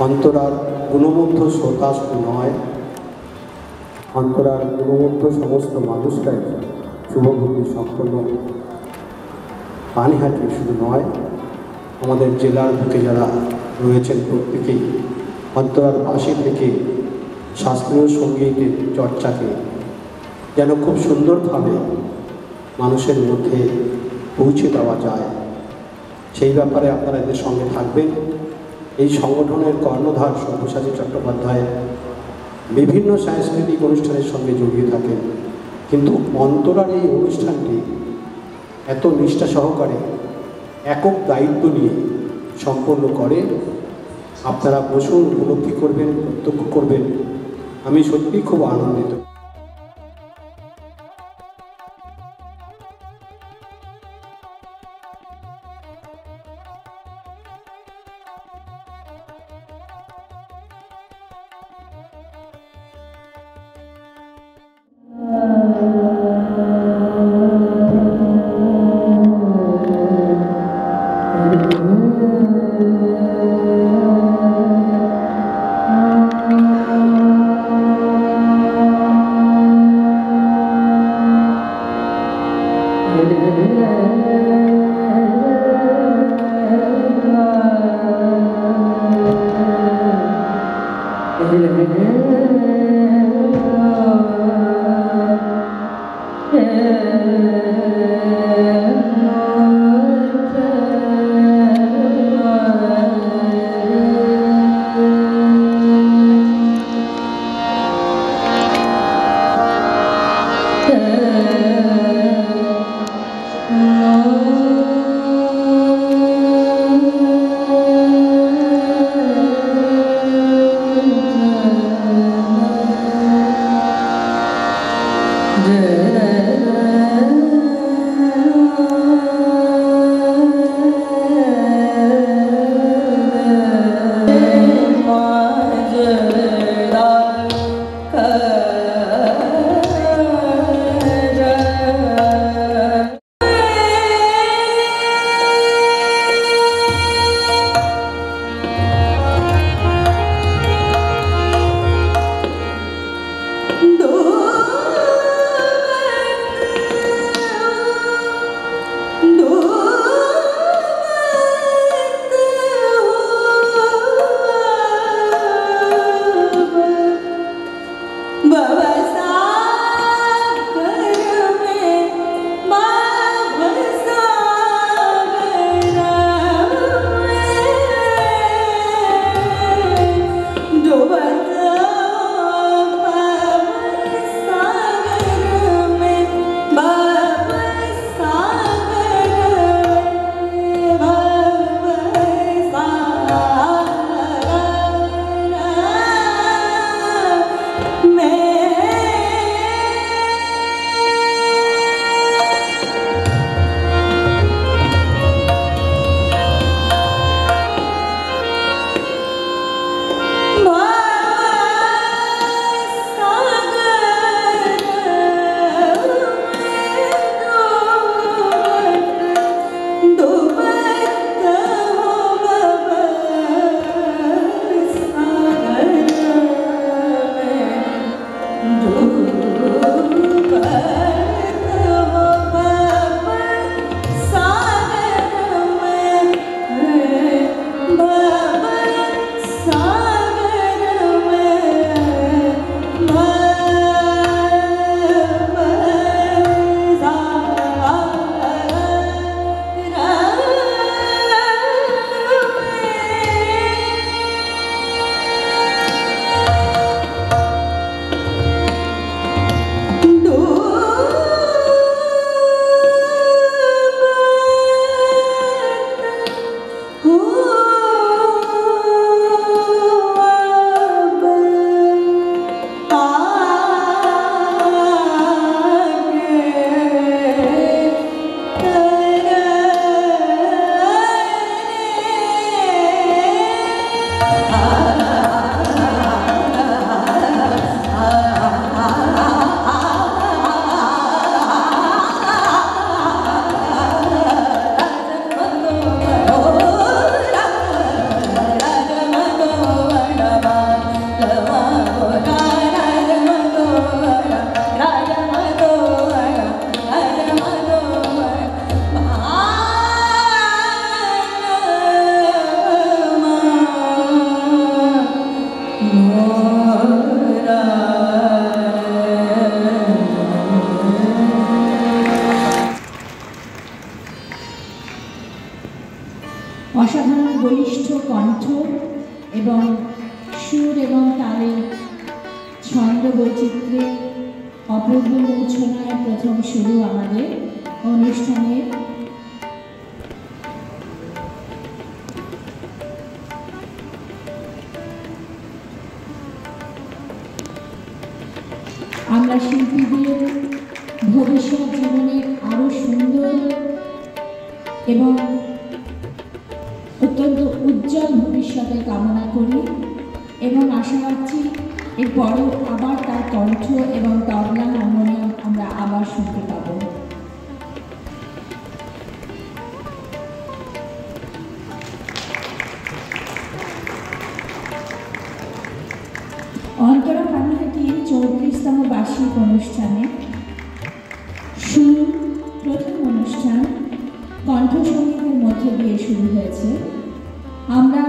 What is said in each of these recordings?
অন্তরার গুণমুগ্ধ শ্রোতা শুধু নয়, অন্তরার গুণমুগ্ধ সমস্ত মানুষরাই শুভবুদ্ধি সম্পন্ন পানিহাটি শুধু নয়, আমাদের জেলার বুকে যারা রয়েছেন প্রত্যেকেই অন্তরার পাশে থেকে শাস্ত্রীয় সঙ্গীতের চর্চাকে যেন খুব সুন্দরভাবে মানুষের মধ্যে পৌঁছে দেওয়া যায়, সেই ব্যাপারে আপনারা এদের সঙ্গে থাকবেন। এই সংগঠনের কর্ণধার সব্যসাচী চট্টোপাধ্যায় বিভিন্ন সাংস্কৃতিক অনুষ্ঠানের সঙ্গে জড়িয়ে থাকেন, কিন্তু অন্তরার এই অনুষ্ঠানটি এত নিষ্ঠা সহকারে একক দায়িত্ব নিয়ে সম্পন্ন করে। আপনারা বসুন, উপলব্ধি করবেন, প্রত্যক্ষ করবেন। আমি সত্যি খুব আনন্দিত। Oh অসাধারণ বলিষ্ঠ কণ্ঠ এবং সুর এবং তালের ছন্দ বৈচিত্র্যে অপূর্ব মূর্ছনায় প্রথম শুরু আমাদের অনুষ্ঠানের। আমরা শিল্পীদের ভবিষ্যৎ জীবনের আরো সুন্দর এবং অত্যন্ত উজ্জ্বল ভবিষ্যতের কামনা করি এবং আশা রাখছি এরপরেও আবার তার কণ্ঠ এবং তবলা হারমোনিয়াম আমরা আবার শুনতে পাব। অন্তরা পানিহাটির 34তম বার্ষিক অনুষ্ঠানে প্রথম অনুষ্ঠান কণ্ঠসঙ্গীতের মধ্যে দিয়ে শুরু হয়েছে। আমরা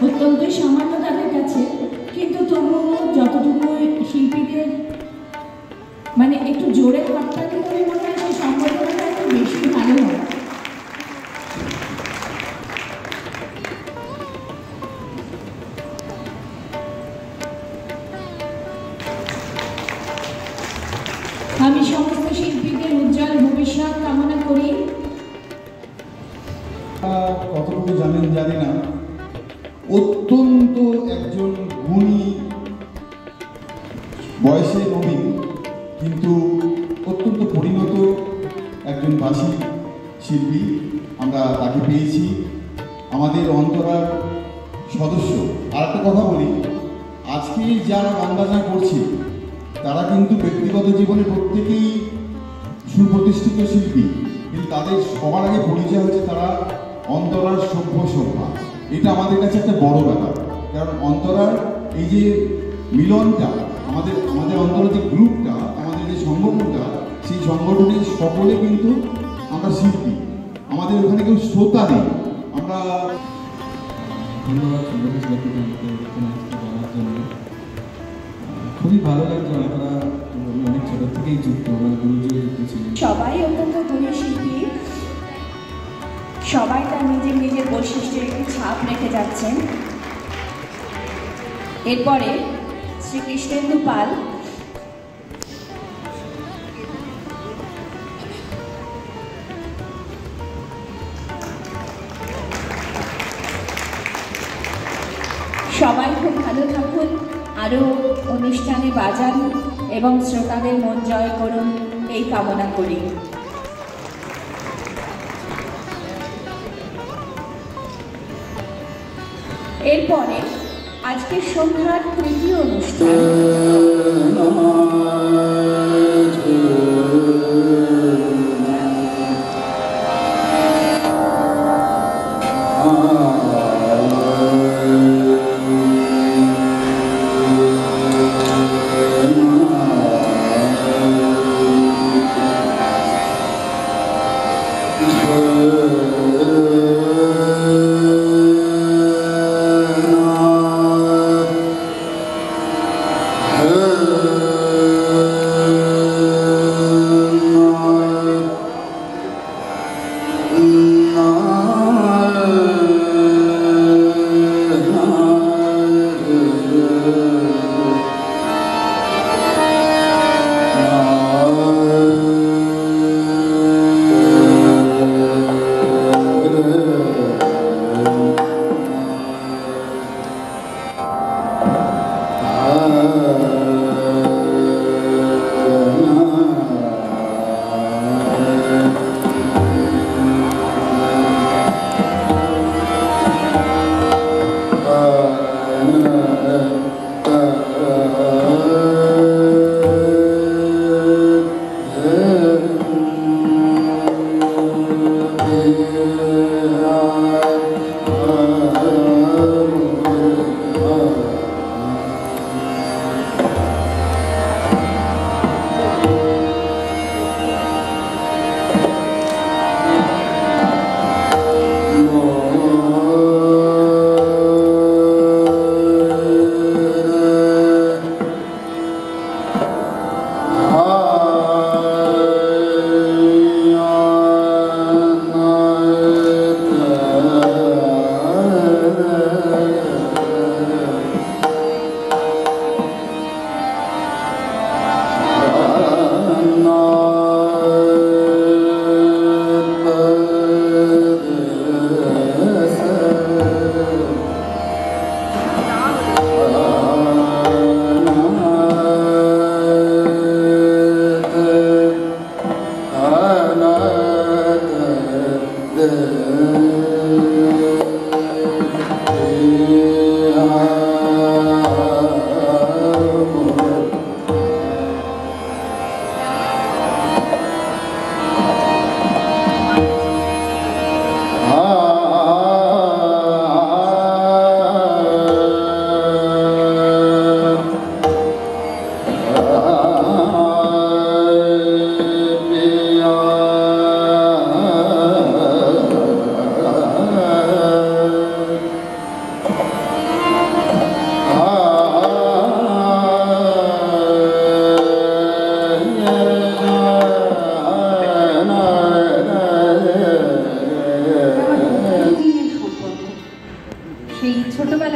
অত্যন্তই সামান্য তাদের কাছে, কিন্তু তবুও যতটুকু শিল্পীদের মানে একটু জোরে হাততালি করে মনে হয় সেই সম্বর্ধনাটা একটু বেশি ভালো হয়। আমি সমস্ত শিল্পীদের উজ্জ্বল ভবিষ্যৎ কামনা করি। কতটুকু জানেন জানি না, অত্যন্ত একজন গুণী, বয়সে নবীন কিন্তু অত্যন্ত পরিণত একজন বাঁশি শিল্পী আমরা তাকে পেয়েছি, আমাদের অন্তরার সদস্য। আর একটা কথা বলি, আজকে যারা গান বাজনা করছে তারা কিন্তু ব্যক্তিগত জীবনে প্রত্যেকেই সুপ্রতিষ্ঠিত শিল্পী, কিন্তু তাদের সবার আগে পরিচয় হচ্ছে তারা অন্তরার সভ্য সভ্যা। এটা আমাদের কাছে একটা বড় ব্যাপার, কারণ অন্তরার এই যে মিলনটা, আমাদের অন্তরার যে গ্রুপটা, আমাদের যে সংগঠনটা, সেই সংগঠনের সকলে কিন্তু আমরা শিল্পী, আমাদের ওখানে কেউ শ্রোতা নেই। আমরা ধন্যবাদ বলার জন্য। খুবই ভালো লাগছে, আমরা অনেক ছোট থেকেই যুক্ত, মানে গুরুজি যুক্ত ছিলেন। সবাই অত্যন্ত গুণী শিল্পী, সবাই তার নিজের নিজের বৈশিষ্ট্যের একটি ছাপ রেখে যাচ্ছেন। এরপরে শ্রী কৃষ্ণেন্দু পাল সবাই খুব ভালো থাকুন, আরও অনুষ্ঠানে বাজান এবং শ্রোতাদের মন জয় করুন, এই কামনা করি। এরপরে আজকের সন্ধ্যার তৃতীয় অনুষ্ঠান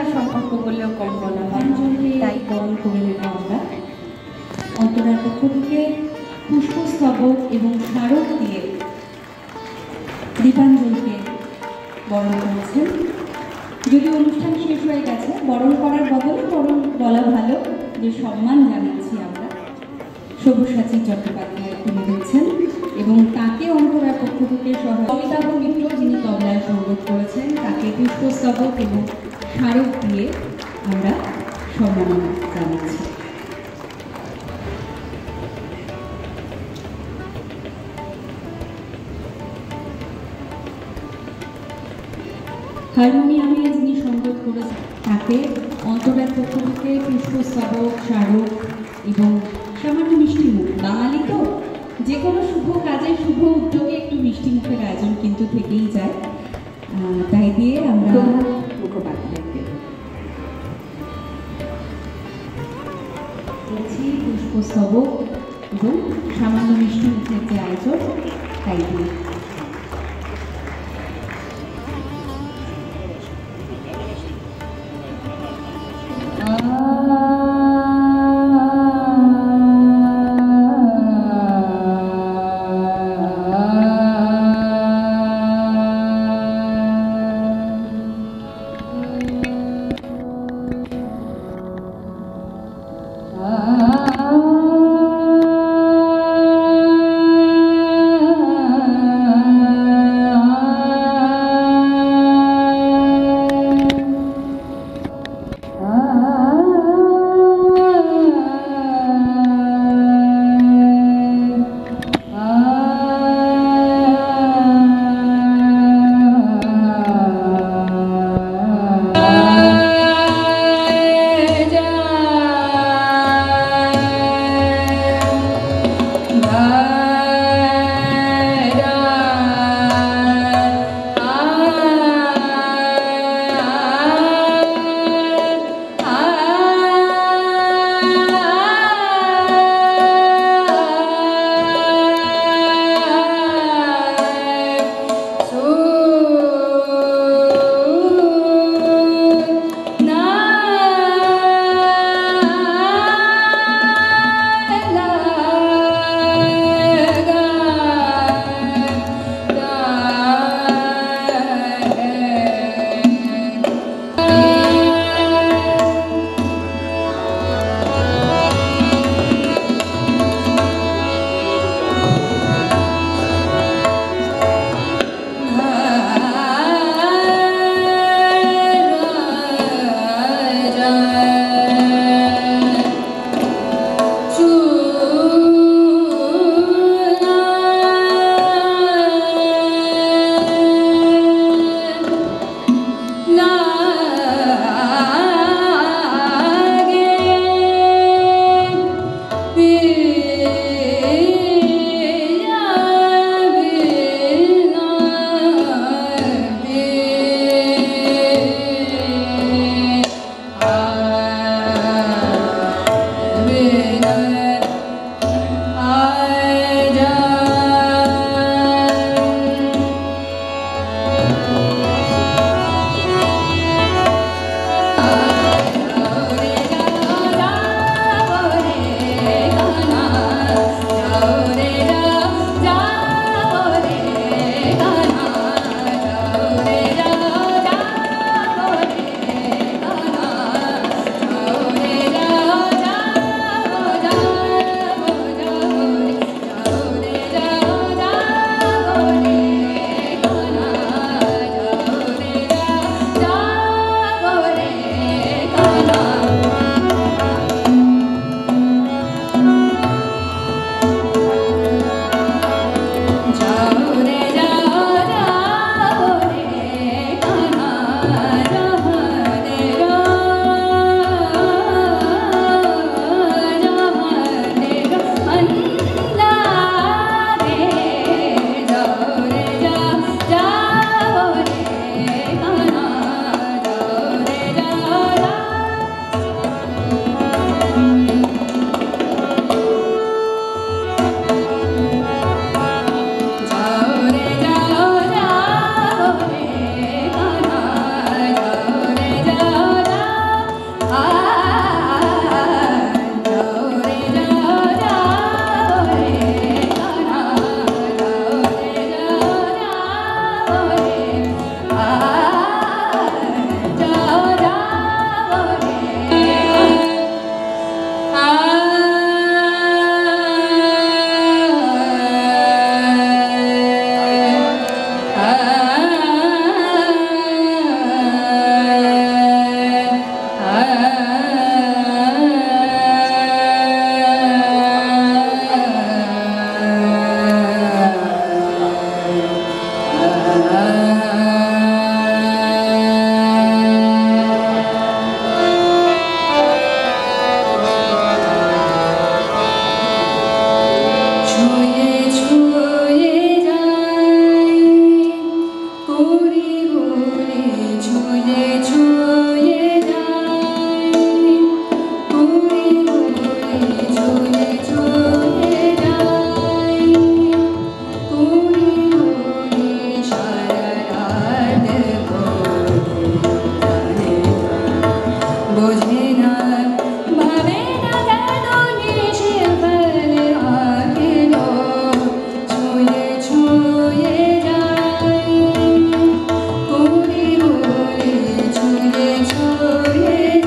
ভালোবাসার সম্পর্ক বললেও কম বলা হয়, তাই বরণ করে নেব আমরা। অন্তরার পক্ষ থেকে পুষ্পস্তবক এবং স্মারক দিয়ে দীপাঞ্জলিকে বরণ করেছেন। যদি অনুষ্ঠান শেষ হয়ে গেছে, বরণ করার বদলে বরণ বলা ভালো যে সম্মান জানাচ্ছি আমরা। সব্যসাচী চট্টোপাধ্যায় তুলে দিচ্ছেন এবং তাকে অন্তরার পক্ষ থেকে অমিতাভ মিত্র, যিনি তবলায় সঙ্গীত করেছেন, তাকে পুষ্পস্তবক এবং স্মারক দিয়ে আমরা সম্মাননা জানাচ্ছি। হারমোনিয়ামে যিনি সঙ্গীত করেছেন, তাকে অন্তরার পক্ষ থেকে পুষ্পস্তবক, স্মারক এবং সামান্য মিষ্টি মুখ। বাঙালি তো যে কোনো শুভ কাজে, শুভ উদ্যোগে একটু মিষ্টি মুখের আয়োজন কিন্তু থেকেই যায়, তাই দিয়ে আমরা মুখোপাধ্যায়কে পুষ্পস্তবক এবং সামান্য মিষ্টি মুখের যে আয়োজন, তাই দিয়ে Ah. বোঝে না ভাবে না কেন নিশে ফেলে আগেল ছুঁয়ে ছুঁয়ে যায় করে বলে ছুঁয়ে ছুঁয়ে ছুঁয়ে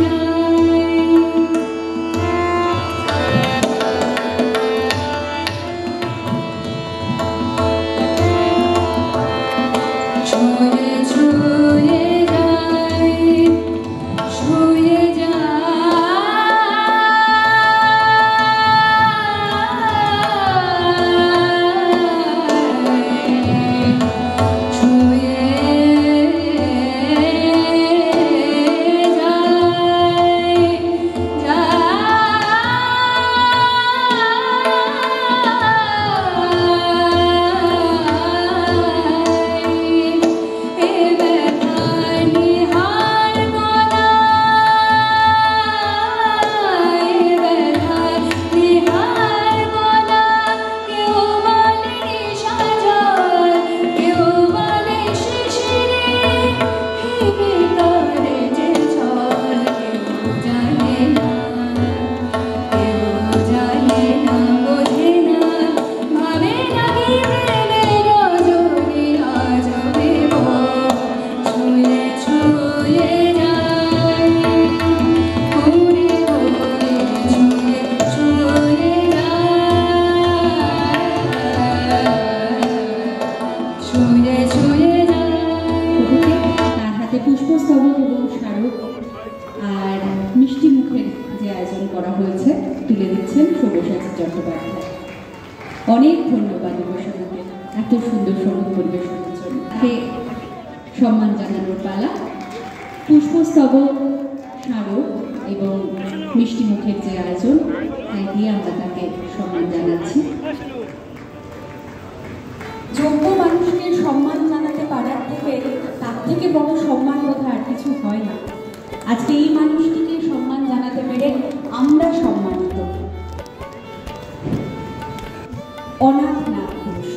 ছুঁয়ে যায় ছুঁয়ে পুষ্পস্তবক এবং স্মারক আর মিষ্টি মুখের যে আয়োজন করা হয়েছে তুলে দিচ্ছেন সব্যসাচী চট্টোপাধ্যায়। অনেক ধন্যবাদ উপাসনাকে এত সুন্দর সঙ্গীত পরিবেশনের জন্য। তাকে সম্মান জানানোর পালা। পুষ্পস্তবক, স্মারক এবং মিষ্টি মুখের যে আয়োজন তাই দিয়ে আমরা তাকে সম্মান জানাচ্ছি। যোগ্য মানুষকে সম্মান জানাতে পারার থেকে তার থেকে বড় সম্মান বোধ আর কিছু হয় না। আজকে এই মানুষটিকে সম্মান জানাতে পেরে আমরা সম্মানিত। অনাথ নাথ ঘোষ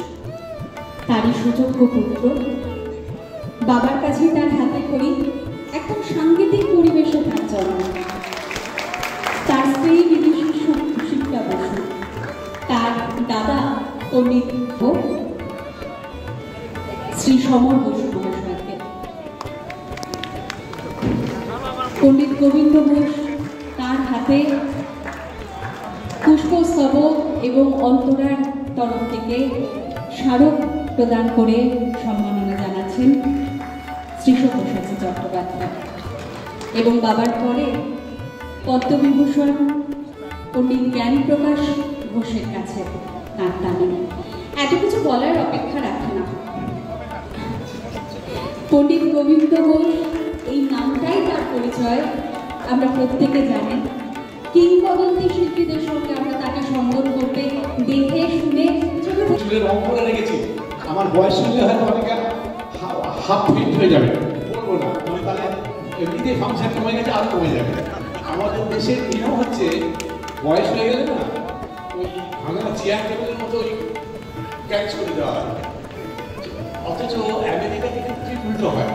তারই সুযোগ্য পুত্র, বাবার কাছেই তার হাতে খড়ি, একদম সাংগীতিক পরিবেশে তার জন্ম। তার স্ত্রী বিদুষী শিক্ষা বসু, তার দাদা পণ্ডিত শ্রী সমর বসু মহাশয়কে, পণ্ডিত গোবিন্দ ঘোষ তার হাতে পুষ্পস্তবক এবং অন্তরার তরফ থেকে স্মারক প্রদান করে সম্মাননা জানাচ্ছেন শ্রী সব্যসাচী চট্টোপাধ্যায়। এবং বাবার পরে পদ্মবিভূষণ পণ্ডিত জ্ঞানপ্রকাশ ঘোষের কাছে তার দাবি। এত কিছু বলার অপেক্ষা রাখে না। পণ্ডিত গোবিন্দ ঘোষ এই নামটাই তার পরিচয়, আমরা প্রত্যেকে জানি। কিংবদন্তি শিল্পীদের সঙ্গে আমরা তাকে সম্বোধন করতে দেখে শুনে চুলের রং করে রেখেছি। আমার বয়স হলে হয়তো অনেকে হাফ ফিট হয়ে যাবে, বলবো না, তবে তাহলে এমনিতেই ফাংশন কমে গেছে, আরও কমে যাবে। আমাদের দেশের নিয়ম হচ্ছে বয়স হয়ে গেলে না ওই ভাঙা চেয়ার টেবিলের মতো ওই ক্যাচ করে দেওয়া হয়। অথচ আমেরিকা থেকে ঠিক উল্টো হয়।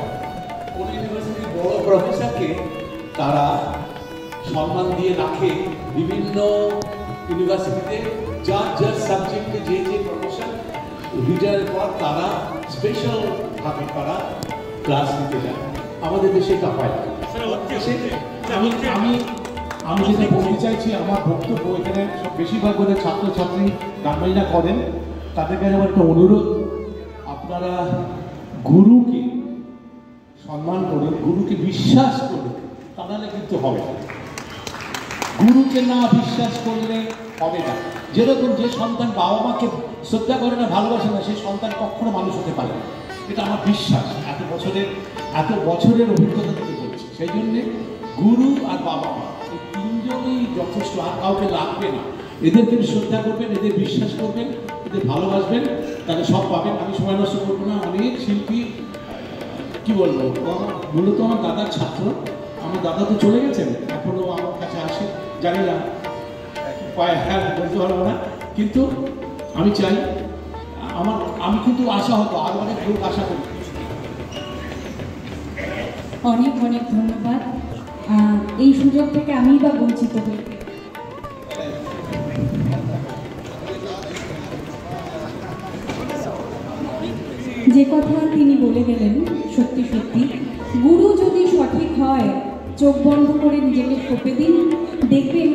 কোন ইউনিভার্সিটির বড় প্রফেসরকে তারা সম্মান দিয়ে রাখে বিভিন্ন ইউনিভার্সিটিতে, যার যার সাবজেক্টে যে যে প্রফেসর রিটায়ারের পর তারা স্পেশালভাবে তারা ক্লাস নিতে যায়। আমাদের দেশে এটা হয়। আমি যেটা বলতে চাইছি, আমার বক্তব্য এখানে বেশিরভাগ বোধহয় ছাত্রছাত্রী গানবাজনা করেন, তাদের কাছে আমার একটা অনুরোধ, আপনারা গুরুকে সম্মান করুন, গুরুকে বিশ্বাস করুন, তা নাহলে কিন্তু হবে না। গুরুকে না বিশ্বাস করলে হবে না। যেরকম যে সন্তান বাবা মাকে শ্রদ্ধা করে না, ভালোবাসে না, সেই সন্তান কখনো মানুষ হতে পারে না। এটা আমার বিশ্বাস, এত বছরের অভিজ্ঞতা থেকে বলছি। সেই জন্যে গুরু আর বাবা মা এই তিনজনই যথেষ্ট, আর কাউকে লাগবে না। এদেরকে শ্রদ্ধা করবেন, এদের বিশ্বাস করবেন, এদের ভালোবাসবেন, তাহলে সব পাবেন। আমি সময় নষ্ট করবো না। অনেক শিল্পী, কি বলবো, মূলত আমার দাদার ছাত্র। আমার দাদা তো চলে গেছেন, এখনো আমার কাছে আসে, জানি না হ্যাঁ বলতে পারবো না, কিন্তু আমি চাই, আমি কিন্তু আশা হতো আরো অনেক লোক আশা করি। অনেক অনেক ধন্যবাদ। এই সুযোগ থেকে আমিই বা বঞ্চিত হই। যে কথা তিনি বলে গেলেন সত্যি সত্যি, গুরু যদি সঠিক হয়, চোখ বন্ধ করে নিজেকে সঁপে দিন, দেখবেন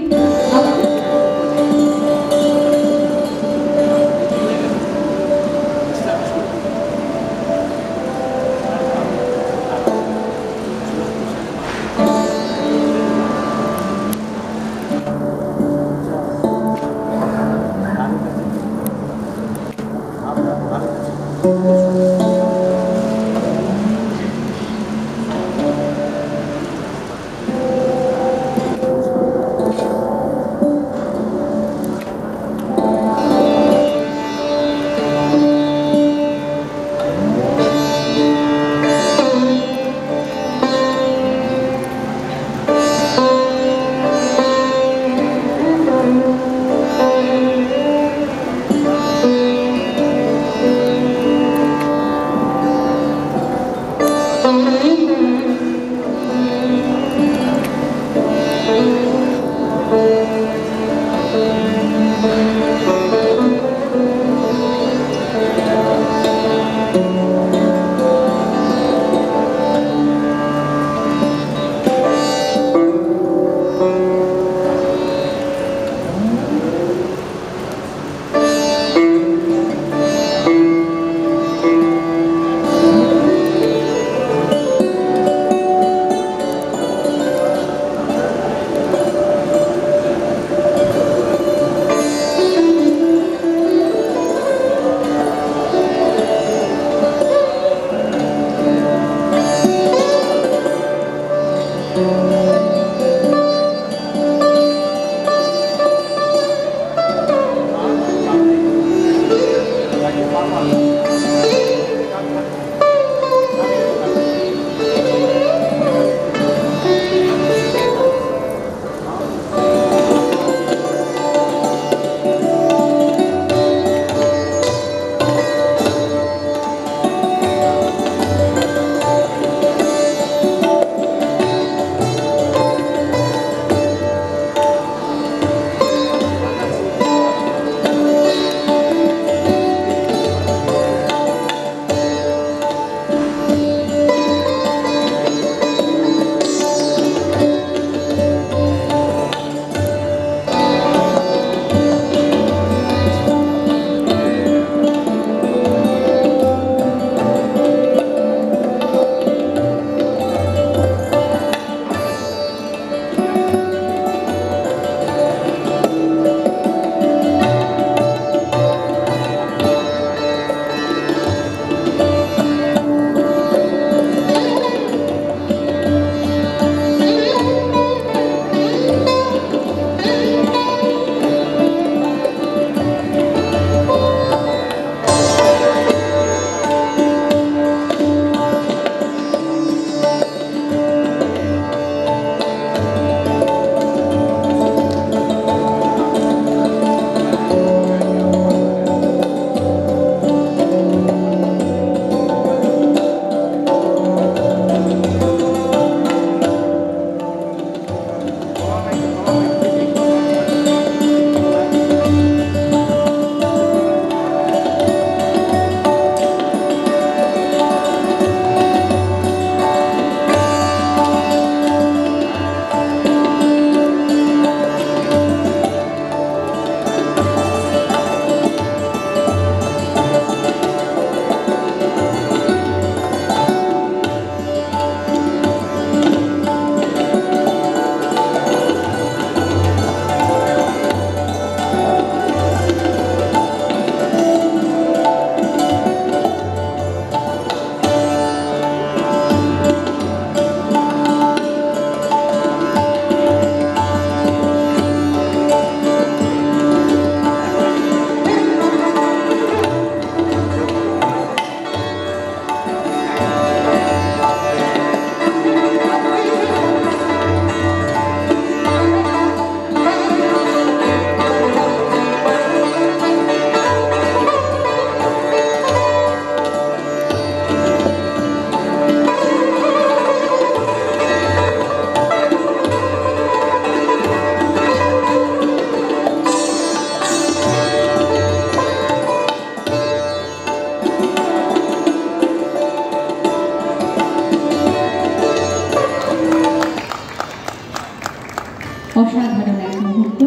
অসাধারণ এক মুহূর্ত।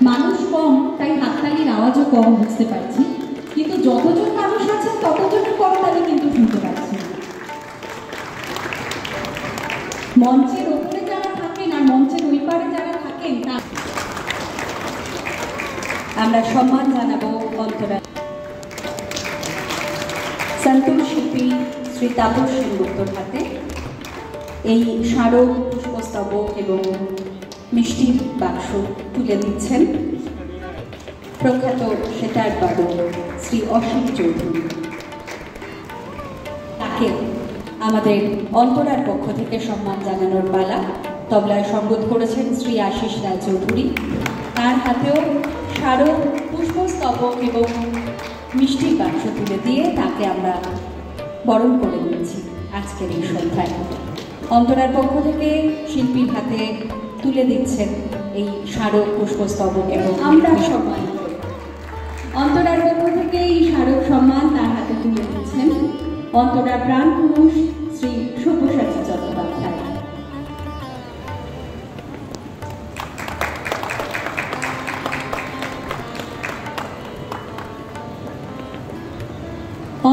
মানুষ কম, তাই হাততালির আওয়াজও কম বুঝতে পারছি, কিন্তু যতজন মানুষ আছেন ততজনের করতালি কিন্তু শুনতে পাচ্ছি। মঞ্চের ওপরে যারা থাকেন আর মঞ্চের ওই পারে যারা থাকেন আমরা সম্মান জানাবো অন্তরা সন্তুর শিল্পী শ্রী তাপস সেনগুপ্তর হাতে এই স্মারক, পুষ্পস্তবক এবং মিষ্টির বাক্স তুলে দিচ্ছেন প্রখ্যাত সেতার বাদক শ্রী অসীম চৌধুরী। তাকে আমাদের অন্তরার পক্ষ থেকে সম্মান জানানোর পালা। তবলায় সঙ্গত করেছেন শ্রী আশিস রায় চৌধুরী। তার হাতেও স্মারক, পুষ্পস্তবক এবং মিষ্টির বাক্স তুলে দিয়ে তাকে আমরা বরণ করে নিয়েছি আজকের এই সন্ধ্যায়। অন্তরার পক্ষ থেকে শিল্পীর হাতে তুলে দিচ্ছেন এই স্মারক, পুষ্পস্তবক এবং আমরা সম্মান। অন্তরার পক্ষ থেকে এই স্মারক সম্মান তার হাতে তুলে দিচ্ছেন অন্তরার প্রাণ পুরুষ শ্রী সব্যসাচী চট্টোপাধ্যায়।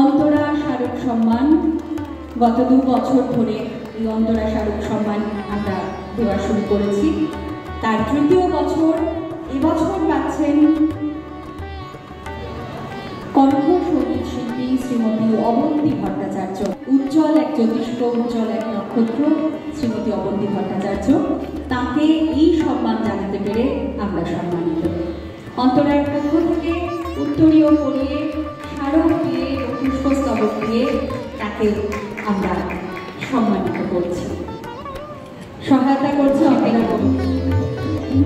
অন্তরা স্মারক সম্মান গত 2 বছর ধরে এই অন্তরা স্মারক সম্মান আমরা দেওয়া শুরু করেছি। তার 3য় বছর এবছর পাচ্ছেন কণ্ঠসঙ্গীত শিল্পী শ্রীমতী অবন্তী ভট্টাচার্য। উজ্জ্বল এক জ্যোতিষ্ক, উজ্জ্বল এক নক্ষত্র শ্রীমতী অবন্তী ভট্টাচার্য। তাকে এই সম্মান জানাতে পেরে আমরা সম্মানিত। অন্তরার পক্ষ থেকে উত্তরীয় পরিয়ে, স্মারক দিয়ে, পুষ্পস্তবক দিয়ে তাকে আমরা সম্মানিত করছি। সহায়তা করছে অন্তরা।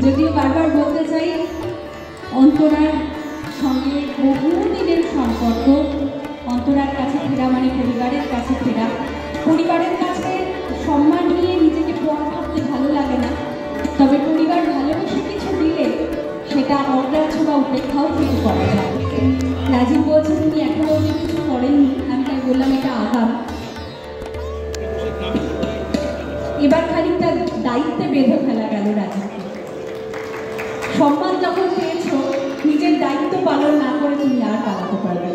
যদিও বারবার বলতে চাই, অন্তরার সঙ্গে বহুদিনের সম্পর্ক। অন্তরার কাছে ফেরা মানে পরিবারের কাছে ফেরা। পরিবারের কাছে সম্মান নিয়ে নিজেকে পর ভাবতে ভালো লাগে না, তবে পরিবার ভালোবেসে কিছু দিলে সেটা অগ্রাহ্য বা উপেক্ষাও কিছু করা যায়। রাজীব বলছে তিনি এখনো অব্দি কিছু করেননি, আমি তাই বললাম এটা আগাম। এবার খানিকটা দায়িত্বে বেঁধে ফেলা গেল রাজীবকে। সম্মান যখন পেয়েছ, নিজের দায়িত্ব পালন না করে তুমি আর পালাতে পারবে।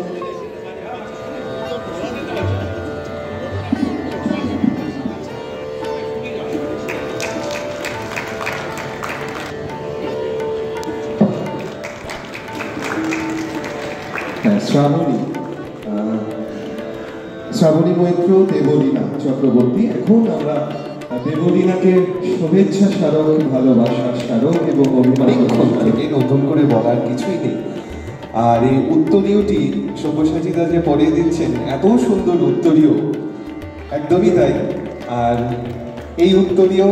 শ্রাবণী মৈত্র, দেবলীনা চক্রবর্তী। এখন আমরা দেবলীনাকে শুভেচ্ছা স্মারক, ভালোবাসার স্মারক এবং অভিনন্দন থেকে নতুন করে বলার কিছুই নেই। আর এই উত্তরীয়টি সব্যসাচীদা যে পড়িয়ে দিচ্ছেন, এত সুন্দর উত্তরীয়, একদমই তাই। আর এই উত্তরীয়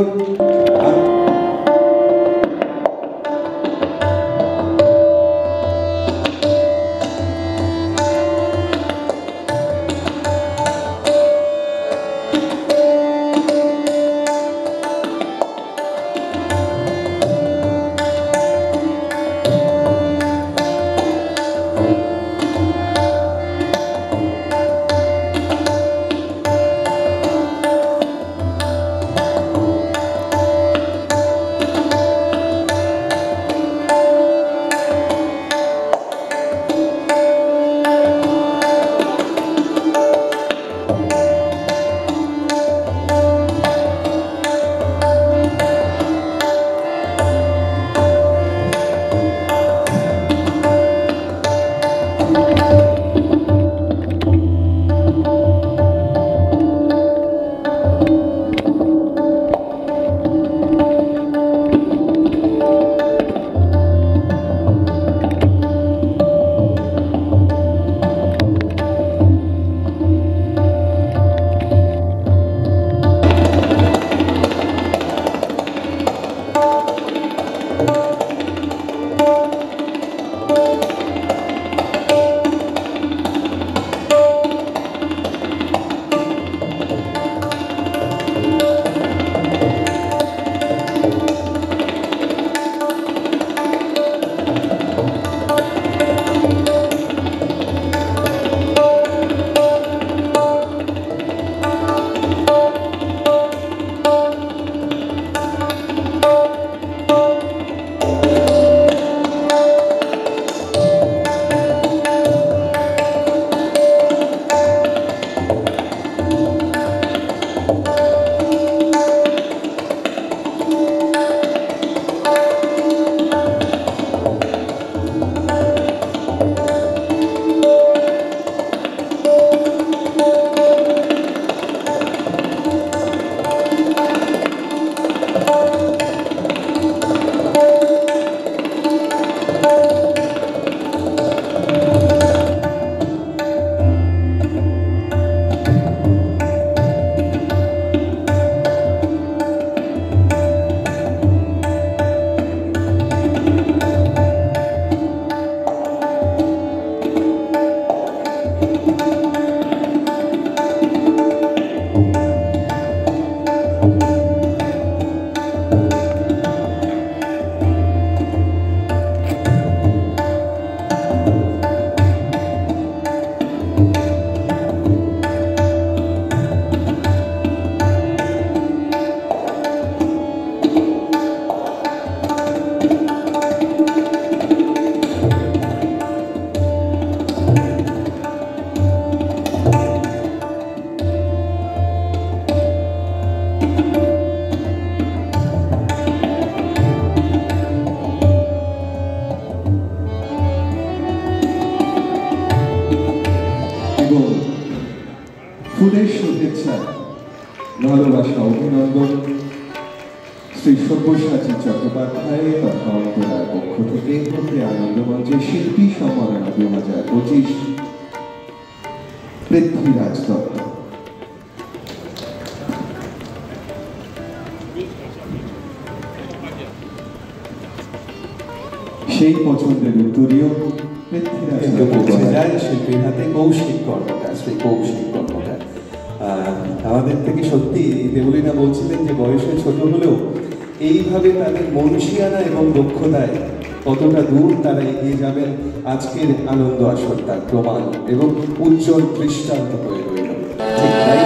শুভেচ্ছা ভালোবাসা অভিনন্দন শ্রী সব্যসাচী চট্টোপাধ্যায় তথা অন্তরার পক্ষ থেকে হতে আনন্দমঞ্চে শিল্পী সম্মাননা 2025 পৃথ্বীরাজ দত্ত। সেই পছন্দের উত্তরীয় পৃথ্বীরাজ কিন্তু পৌঁছে যায় শিল্পীর হাতে কৌশিক কর্মকার, শ্রী কৌশিক কর্মকার। আমাদের থেকে সত্যি দেবলীনা বলছিলেন যে বয়সে ছোট হলেও এইভাবে তাদের মনসিয়ানা এবং দক্ষতায় কতটা দূর তারা এগিয়ে যাবেন আজকের আনন্দ আসর তার প্রমাণ এবং উজ্জ্বল দৃষ্টান্ত হয়ে রইল। ঠিক তাই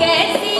कैसी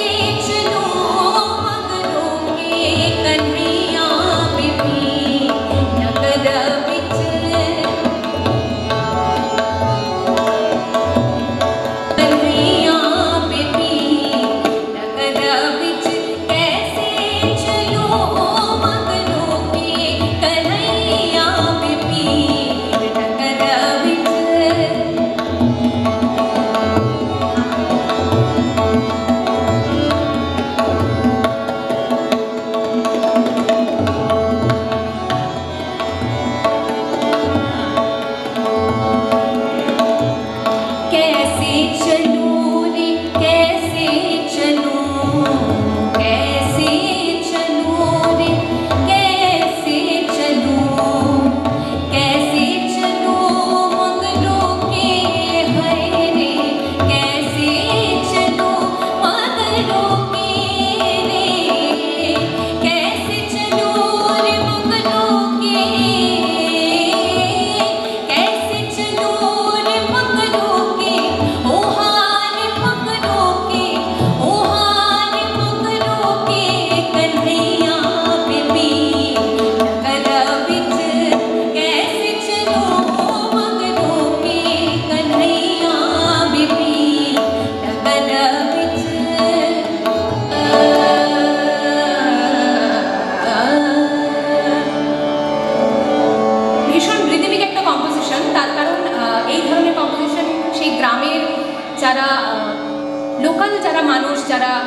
যারা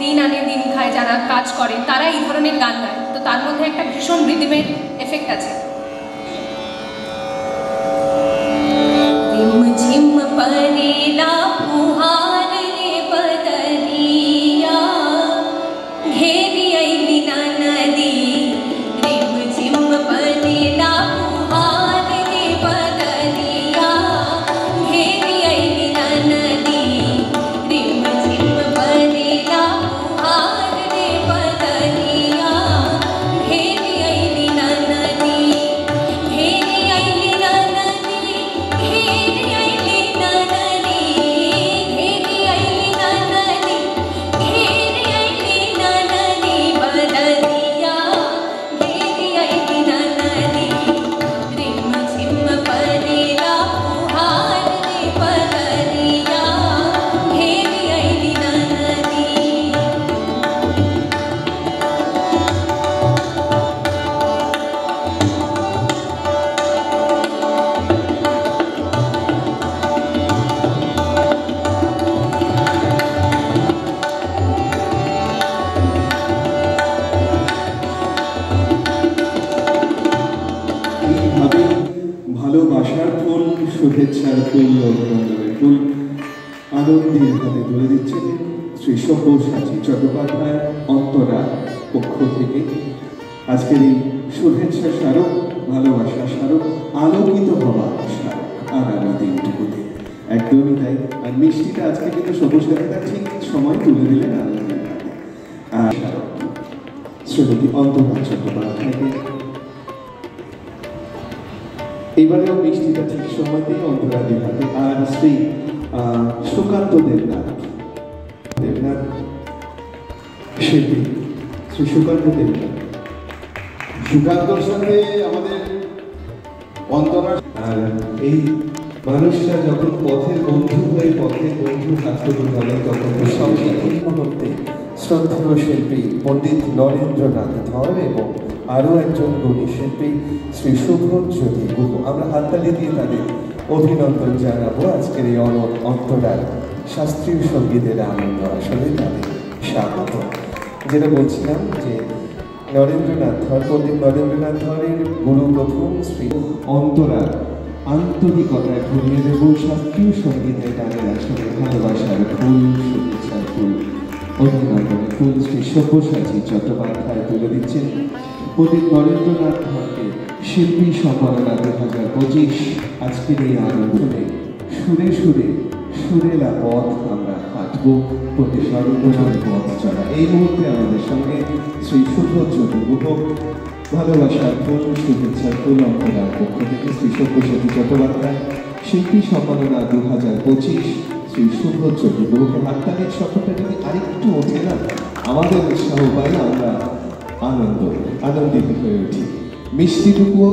দিন আনে দিন খায়, যারা কাজ করে, তারা এই ধরনের গান গায়। তো তার মধ্যে একটা ভীষণ রিদমের এফেক্ট আছে। ঝিম পরেলা ফুহার রে বদরিয়া, ঘেরি আইলি না নদী। রিম ঝিম পরেলা ফুহার রে বদরিয়া, ঘেরি আইলি না নদী। রিম ঝিম পরেলা ফুহার রে বদরিয়া, ঘেরি আইলি না নদী। ঘেরি আইলি না নদী, ঘেরি আইলি না নদী। ঘেরি আইলি না নদী, ঘেরি আইলি না নদী। বদরিয়া, ঘেরি আইলি না নদী। রিম ঝিম পরেলা ফুহার রে বদরিয়া, ঘেরি আইলি না নদী। এইভাবে ভালোবাসার ফুল, শুভেচ্ছার ফুল, অভিনন্দনের ফুল আনন্দের হাতে তুলে দিচ্ছেন শ্রী সব্যসাচী চট্টোপাধ্যায় অন্তরা পক্ষ থেকে। আজকের এই শুভেচ্ছা স্মারক, ভালোবাসা স্মারক, আলোকিত হওয়া স্মারক আগামী দিনটুকুতে। একদমই তাই। আর মিষ্টিটা আজকে কিন্তু সব্যসাচীটা ঠিক সময় তুলে দিলেন আনন্দের হাতে। আর স্মারক শ্রীমতী অন্তরা চট্টোপাধ্যায়কে এবারেও মিষ্টিটা ঠিক সময়তেই অন্তরাদির হাতে। আর শ্রী সুকান্ত দেবনাথ শিল্পী শ্রী সুকান্ত দেবনাথ, সুকান্তর সাথে আমাদের অন্তরা। আর এই মানুষরা যখন পথের বন্ধু হয়ে পথের বন্ধু থাকতে বলে, তখন সঙ্গে এই মুহূর্তে শ্রদ্ধেয় শিল্পী পণ্ডিত নরেন্দ্রনাথ ধর এবং আরও একজন গুণী শিল্পী শ্রী শুভজ্যোতি গুহ। আমরা হাততালি দিয়ে তাদের অভিনন্দন জানাবো। আজকের এই অন্তরার শাস্ত্রীয় সঙ্গীতের আনন্দ আসলে তাদের স্বাগত। যেটা বলছিলাম যে নরেন্দ্রনাথ ধর, পণ্ডিত নরেন্দ্রনাথ ধরের গুরু প্রথম শ্রী অন্তরার আন্তরিকতায় ভরিয়ে দেব শাস্ত্রীয় সঙ্গীতের গানের আসলে ভালোবাসার ফুল, শুভেচ্ছার ফুল, অভিনন্দনের ফুল শ্রী সব্যসাচী চট্টোপাধ্যায় তুলে দিচ্ছেন পণ্ডিত নরেন্দ্রনাথ ধরকে শিল্পী সম্মাননা 2025। আজকের এই আনন্দে সুরে সুরে সুরেলা পথ আমরা হাঁটব, পণ্ডিত নরেন্দ্রনাথ পথ চলা। এই মুহূর্তে আমাদের সঙ্গে শ্রী শুভজ্যোতি গুহ, ভালোবাসার ফুল, শুভেচ্ছার ফুল অন্তরার পক্ষ থেকে শ্রী সব্যসাচী চট্টোপাধ্যায় শিল্পী সম্মাননা 2025 শ্রী শুভজ্যোতি গুহকে হাততালির শব্দটা যদি আরেকটু ওঠে না, আমাদের উৎসাহ পাই, আমরা আনন্দিত হয়ে উঠি। মিষ্টিটুকুও